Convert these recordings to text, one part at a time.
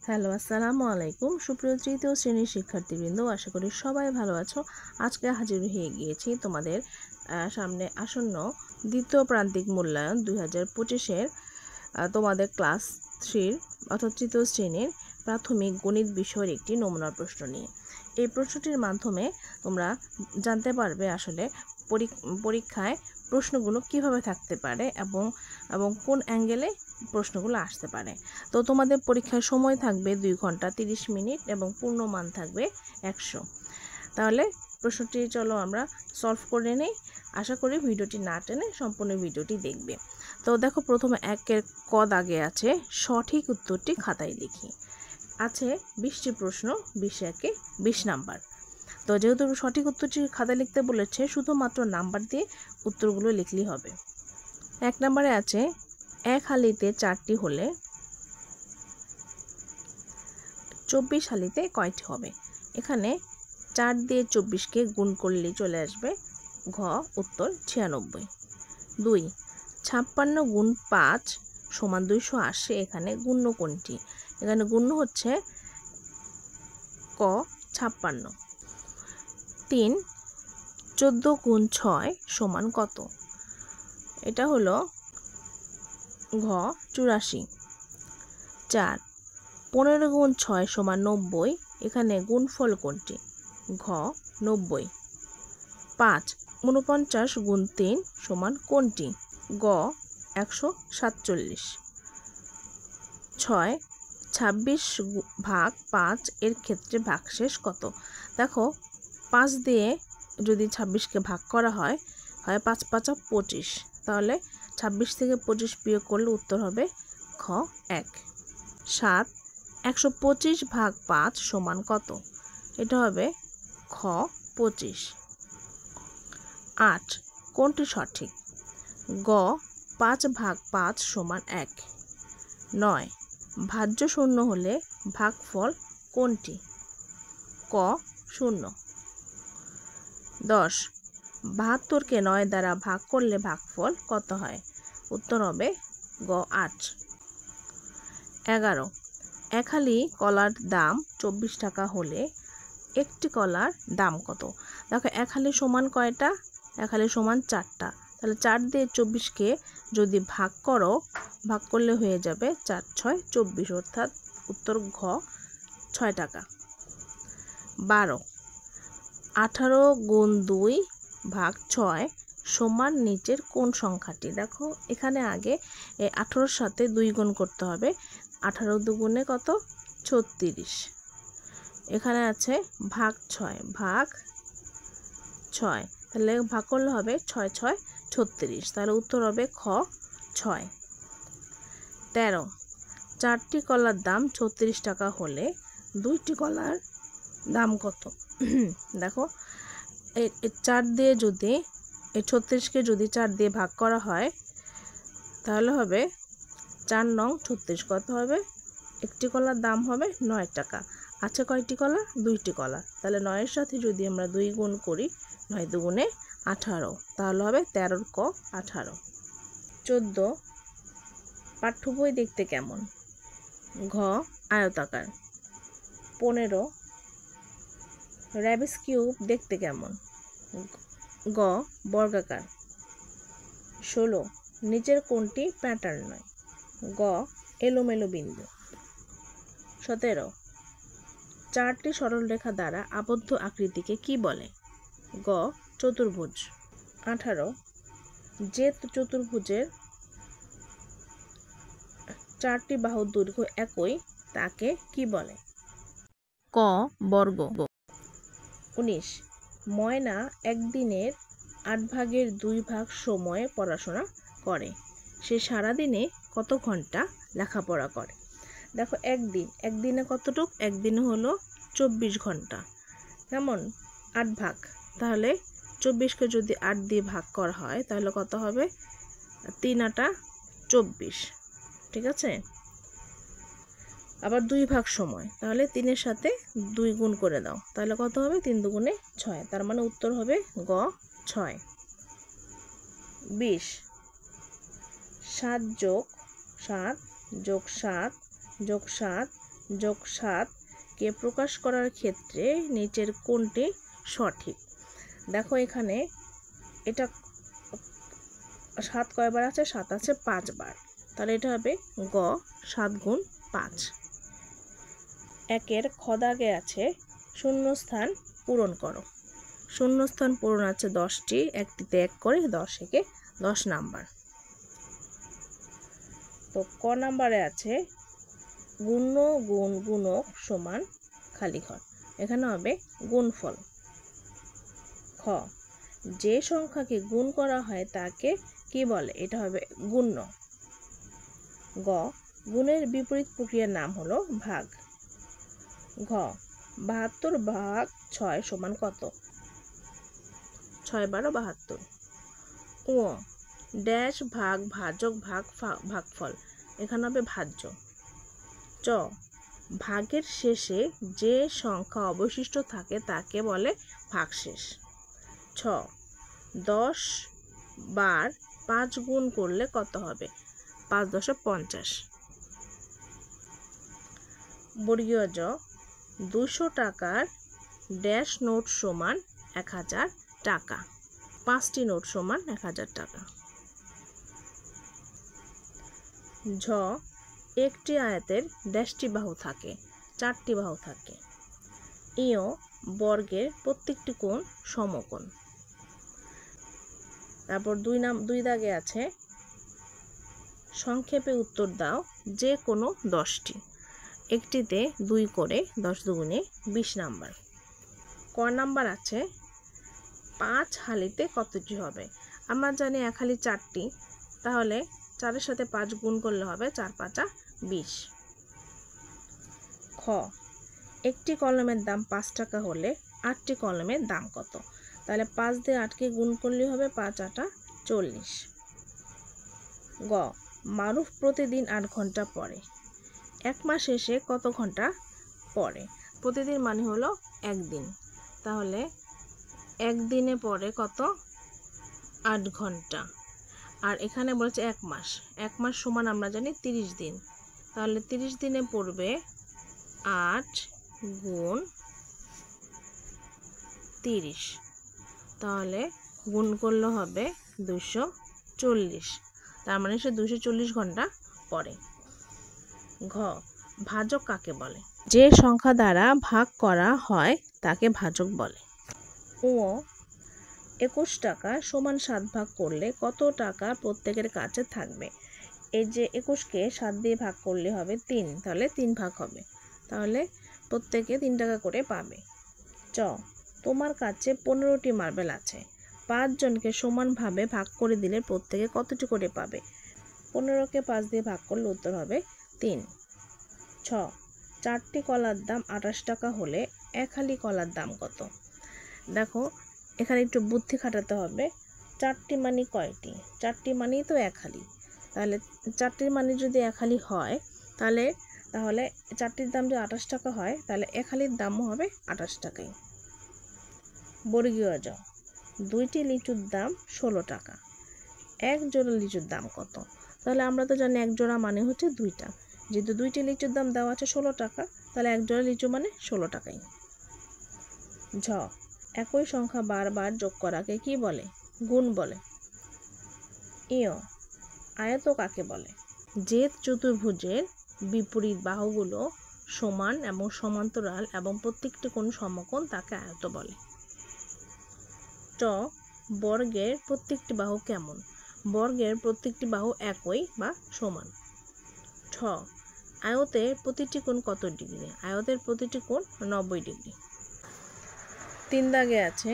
Hello, আসসালামু আলাইকুম। সুপ্রিয় তৃতীয় শ্রেণীর শিক্ষার্থীবৃন্দ, আশা করি সবাই ভালো আছো। আজকে হাজির হয়ে গিয়েছি তোমাদের সামনে আসন্ন দ্বিতীয় প্রান্তিক মূল্যায়ন 2025-এর তোমাদের ক্লাস 3 অর্থাৎ তৃতীয় শ্রেণীর প্রাথমিক গণিত বিষয়ের একটি নমুনা প্রশ্ন নিয়ে। এই প্রশ্নটির মাধ্যমে তোমরা জানতে পারবে আসলে পরীক্ষায় প্রশ্নগুলো কিভাবে থাকতে পারে এবং কোন অ্যাঙ্গেলে প্রশ্নগুলো আসতে পারে। তো তোমাদের পরীক্ষার সময় থাকবে 2 ঘন্টা 30 মিনিট এবং পূর্ণমান থাকবে 100। তাহলে প্রশ্নটি চলো আমরা সলভ করে নিই। আশা করি ভিডিওটি না টেনে সম্পূর্ণ ভিডিওটি দেখবে। তো দেখো, প্রথমে 1-এর ক দাগে আছে সঠিক উত্তরটি খাতায় লিখি। আছে 20টি প্রশ্ন, 20-এ 20 নাম্বার। তো যেহেতু সঠিক উত্তরটি খাতায় লিখতে বলেছে, শুধুমাত্র নাম্বার দিয়ে উত্তরগুলো লিখলেই হবে। 1 নম্বরে আছে 1 হালিতে 4টি হলে 24 হালিতে কয়টি হবে। এখানে 4 দিয়ে 24কে গুণ করলেই চলে আসবে ঘ উত্তর 96। 2 56 গুণ 5 সমান 280। এখানে গুণ্য কোনটি? এখানে গুণ্য হচ্ছে ক 56। 3 14 গুণ 6 সমান কত? এটা হলো ঘ 84। 4 15 গুণ 6 সমান 90। এখানে গুণফল কোনটি? ঘ 90। 5 49 গুণ 3 সমান কোনটি? গ 147। 6 26 ভাগ 5 এর ক্ষেত্রে ভাগশেষ কত? দেখো, 5 দিয়ে যদি 26কে ভাগ করা হয় 5 5 25। তাহলে 26 থেকে 25 বিয়োগ করলে উত্তর হবে খ 1। 7 125 ভাগ 5 সমান কত? এটা হবে খ 25। 8 কোনটি সঠিক? গ 5 ভাগ 5 সমান 1। 9 ভাজ্য শূন্য হলে ভাগফল কোনটি? ক 0। 10 72কে 9 দ্বারা ভাগ করলে ভাগফল কত হয়? উত্তর হবে গ 8। 11 1 হালি কলার দাম 24 টাকা হলে একটি কলার দাম কত? দেখো, 1 হালি সমান কয়টা? 1 হালি সমান 4টা। তাহলে 4 দিয়ে 24কে যদি ভাগ করলে হয়ে যাবে 4 6 24, অর্থাৎ উত্তর ঘ 6 টাকা। 12 18 গুণ 2 ভাগ 6 সমান নিচের কোন সংখ্যাটি? দেখো, এখানে আগে 18-র সাথে 2 গুণ করতে হবে। 18 দুগুণে কত? 36। এখানে আছে ভাগ 6 ভাগ 6, তাহলে ভাগ করলে হবে 6 6 36। তাহলে উত্তর হবে খ 6। 13 4টি কলার দাম 36 টাকা হলে 2টি কলার দাম কত? দেখো, 4 দিয়ে যদি 36কে যদি 4 দিয়ে ভাগ করা হয় তাহলে হবে 4 নং 36। কত হবে? একটি কলার দাম হবে 9 টাকা। আছে কয়টি কলা? 2টি কলা। তাহলে 9-এর সাথে যদি আমরা 2 গুণ করি, 9 দুগুণে 18, তাহলে হবে 13 ক 18। 14 পাঠ্য বই দেখতে কেমন? ঘ আয়তাকার। 15 রুবিক্স কিউব দেখতে কেমন? গ বর্গাকার। 16 নিচের কোনটি প্যাটার্ন নয়? গ এলোমেলো বিন্দু। 17 4টি সরলরেখা দ্বারা আবদ্ধ আকৃতিকে কি বলে? গ চতুর্ভুজ। 18 যে চতুর্ভুজের 4টি বাহুর দৈর্ঘ্য একই তাকে কি বলে? ক বর্গ। 19 ময়না একদিনের 8 ভাগের 2 ভাগ সময়ে পড়াশোনা করে। সে সারাদিনে কত ঘন্টা লেখাপড়া করে? দেখো, একদিনে কতটুক? একদিনে হলো 24 ঘন্টা। কেমন? 8 ভাগ, তাহলে 24কে যদি 8 দিয়ে ভাগ করা হয় তাহলে কত হবে? 3 8 24। ঠিক আছে। আবার 2 ভাগ সময়, তাহলে 3-এর সাথে 2 গুণ করে দাও, তাহলে কত হবে? 3 দুগুণে 6, তার মানে উত্তর হবে গ 6। 20 7 যোগ 7 যোগ 7 যোগ 7 যোগ 7 কে প্রকাশ করার ক্ষেত্রে নিচের কোনটি সঠিক? দেখো এখানে এটা 7 কয়বার আছে? 7 আছে 5 বার, তাহলে এটা হবে গ 7 গুণ 5। একের খ দাগে আছে শূন্যস্থান পূরণ করো। শূন্যস্থান পূরণ আছে 10টি, একটিতে 1 করে 10 একে 10 নাম্বার। তো ক নাম্বারে আছে গুণ্য গুণ গুণক সমান খালি ঘর, এখানে হবে গুণফল। খ যে সংখ্যাকে গুণ করা হয় তাকে কি বলে? এটা হবে গুণ্য। গ গুণের বিপরীত প্রক্রিয়ার নাম হলো ভাগ। ঘ 72 ভাগ 6 সমান কত? 6 12 72। ও ড্যাশ ভাগ ভাজক ভাগ ভাগফল, এখানে হবে ভাজ্য। চ ভাগের শেষে যে সংখ্যা অবশিষ্ট থাকে তাকে বলে ভাগশেষ। ছ 10 বার 5 গুণ করলে কত হবে? 5 × 10 = 50। বর্গীয় জ 200 টাকার ড্যাশ নোট সমান 1000 টাকা। 5টি নোট সমান 1000 টাকা। ঝ একটি আয়তের ড্যাশটি বাহু থাকে? 4টি বাহু থাকে। ইয় বর্গের প্রত্যেকটি কোণ সমকোণ। তারপর 2 দাগে আছে সংক্ষেপে উত্তর দাও যে কোনো 10টি। একটিতে 2 করে 10 দুগুণে 20 নাম্বার। ক নাম্বার আছে 5 হালিতে কতটি হবে? আমরা জানি 1 হালি 4টি, তাহলে 4-এর সাথে 5 গুণ করলে হবে 4 × 5 = 20। খ একটি কলমের দাম 5 টাকা হলে 8টি কলমের দাম কত? তাহলে 5 দিয়ে 8কে গুণ করলে হবে 5 × 8 = 40। গ মারুফ প্রতিদিন 8 ঘন্টা পড়ে, 1 মাস শেষে কত ঘন্টা পড়ে? প্রতিদিন মানে হলো 1 দিন, তাহলে 1 দিনে পড়ে কত? 8 ঘন্টা। আর এখানে বলেছে 1 মাস, 1 মাস সমান আমরা জানি 30 দিন, তাহলে 30 দিনে পড়বে 8 গুণ 30, তাহলে গুণ করলে হবে 240, তার মানে সে 240 ঘন্টা পড়ে। ঘ ভাজক কাকে বলে? যে সংখ্যা দ্বারা ভাগ করা হয় তাকে ভাজক বলে। ও 21 টাকা সমান 7 ভাগ করলে কত টাকা প্রত্যেকের কাছে থাকবে? এই যে 21কে 7 দিয়ে ভাগ করলে হবে 3, তাহলে 3 ভাগ হবে, তাহলে প্রত্যেকে 3 টাকা করে পাবে। চ তোমার কাছে 15টি মার্বেল আছে, 5 জনকে সমানভাবে ভাগ করে দিলে প্রত্যেকে কতটি করে পাবে? 15কে 5 দিয়ে ভাগ করলে উত্তর হবে 3। ছ 4টি কলার দাম 28 টাকা হলে 1 হালি কলার দাম কত? দেখো এখানে একটু বুদ্ধি খাটাতে হবে। 4টি মানে কয়টি? 4টি মানেই তো 1 হালি, তাহলে 4টির মানে যদি 1 হালি হয় তাহলে 4টির দাম যদি 28 টাকা হয় তাহলে 1 হালির দামও হবে 28 টাকাই। বর্গীয় জ 2টি লিচুর দাম 16 টাকা, 1 জোড়া লিচুর দাম কত? তাহলে আমরা তো জানি 1 জোড়া মানে হচ্ছে 2টা, যেহেতু 2টি লিচুর দাম দেওয়া আছে 16 টাকা, তাহলে 1 জোড়া লিচু মানে 16 টাকাই। ঝ একই সংখ্যা বারবার যোগ করাকে কি বলে? গুণ বলে। ইয় আয়ত কাকে বলে? যে চতুর্ভুজের বিপরীত বাহুগুলো সমান এবং সমান্তরাল এবং প্রত্যেকটি কোণ সমকোণ তাকে আয়ত বলে। ট বর্গের প্রত্যেকটি বাহু কেমন? বর্গের প্রত্যেকটি বাহু একই বা সমান। ঠ আয়তের প্রতিটি কোণ কত ডিগ্রি? আয়তের প্রতিটি কোণ 90 ডিগ্রি। 3 দাগে আছে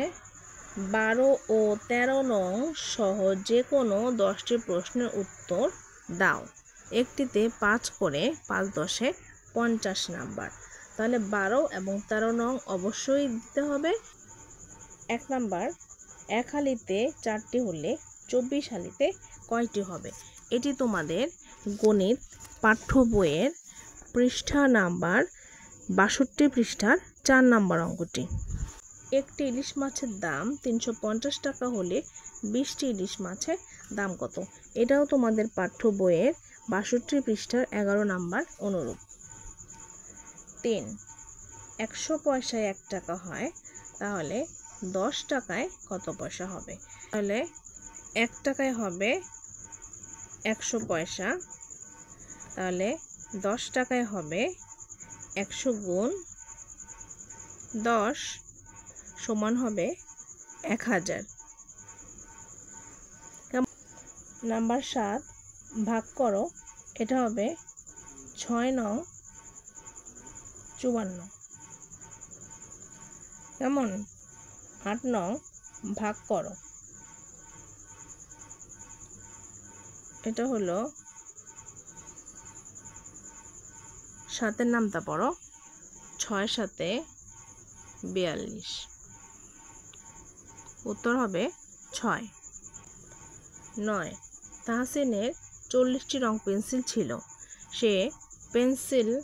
12 ও 13 নং সহ যে কোনো 10টি প্রশ্নের উত্তর দাও। একটিতে 5 করে 5 × 10 = 50 নাম্বার, তাহলে 12 এবং 13 নং অবশ্যই দিতে হবে। 1 নাম্বার 1 হালিতে 4টি হলে 24 হালিতে কয়টি হবে? এটি তোমাদের গণিত পাঠ্য বইয়ের পৃষ্ঠা নাম্বার 62 পৃষ্ঠার 4 নাম্বার অঙ্কটি। একটি ইলিশ মাছের দাম 350 টাকা হলে 20টি ইলিশ মাছের দাম কত? এটাও তোমাদের পাঠ্য বইয়ের 62 পৃষ্ঠার 11 নাম্বার অনুরূপ। 3 100 পয়সায় 1 টাকা হয়, তাহলে 10 টাকায় কত পয়সা হবে? তাহলে 1 টাকায় হবে 100 পয়সা, তাহলে 10 টাকায় হবে 100 গুণ 10 সমান হবে 1000। নাম্বার 7 ভাগ করো, এটা হবে 6 নং 54। কেমন? 8 নং ভাগ করো, এটা হলো 7-এর নামটা পড়ো, 6 7 42, উত্তর হবে 6। 9 তাহসিনের 40টি রং পেন্সিল ছিল, সে পেন্সিলগুলোকে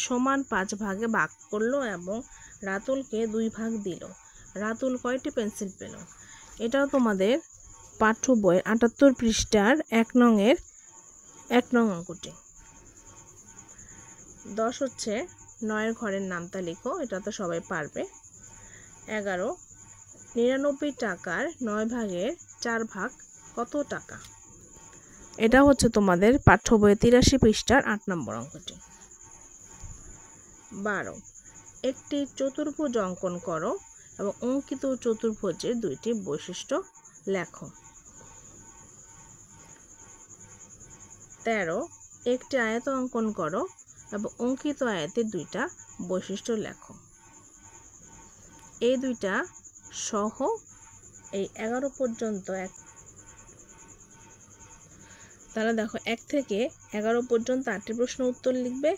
সমান 5 ভাগে ভাগ করলো এবং রাতুলকে 2 ভাগ দিল। রাতুল কয়টি পেন্সিল পেল? এটাও তোমাদের পাঠ্য বইয়ের 78 পৃষ্ঠার 1 নং অঙ্কটি। 10 হচ্ছে 9 ঘরের নামটা লিখো, এটা তো সবাই পারবে। 11 99 টাকার 9 ভাগের 4 ভাগ কত টাকা? এটা হচ্ছে তোমাদের পাঠ্য বইয়ের 83 পৃষ্ঠার 8 নম্বর অঙ্কটি। 12 একটি চতুর্ভুজ অঙ্কন করো এবং অঙ্কিত চতুর্ভুজের 2টি বৈশিষ্ট্য লেখো। 13 একটি আয়ত অঙ্কন করো এবং অঙ্কিত আয়তের 2টা বৈশিষ্ট্য লেখো। এই 2টা সহ এই 11 পর্যন্ত তাহলে দেখো 1 থেকে 11 পর্যন্ত 8টি প্রশ্ন উত্তর লিখবে,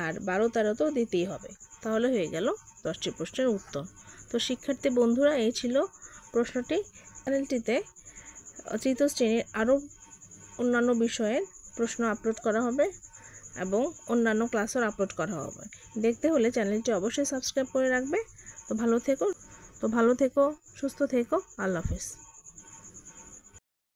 আর 12 13 তো দিতেই হবে, তাহলে হয়ে গেল 10টি প্রশ্নের উত্তর। তো শিক্ষার্থী বন্ধুরা, এই ছিল প্রশ্নটি। চ্যানেলটিতে তৃতীয় শ্রেণীর আরও অন্যান্য বিষয়ের প্রশ্ন আপলোড করা হবে এবং অন্যান্য ক্লাসও আপলোড করা হবে। দেখতে হলে চ্যানেলটি অবশ্যই সাবস্ক্রাইব করে রাখবে। তো ভালো থেকো, সুস্থ থেকো। আল্লাহ হাফেজ।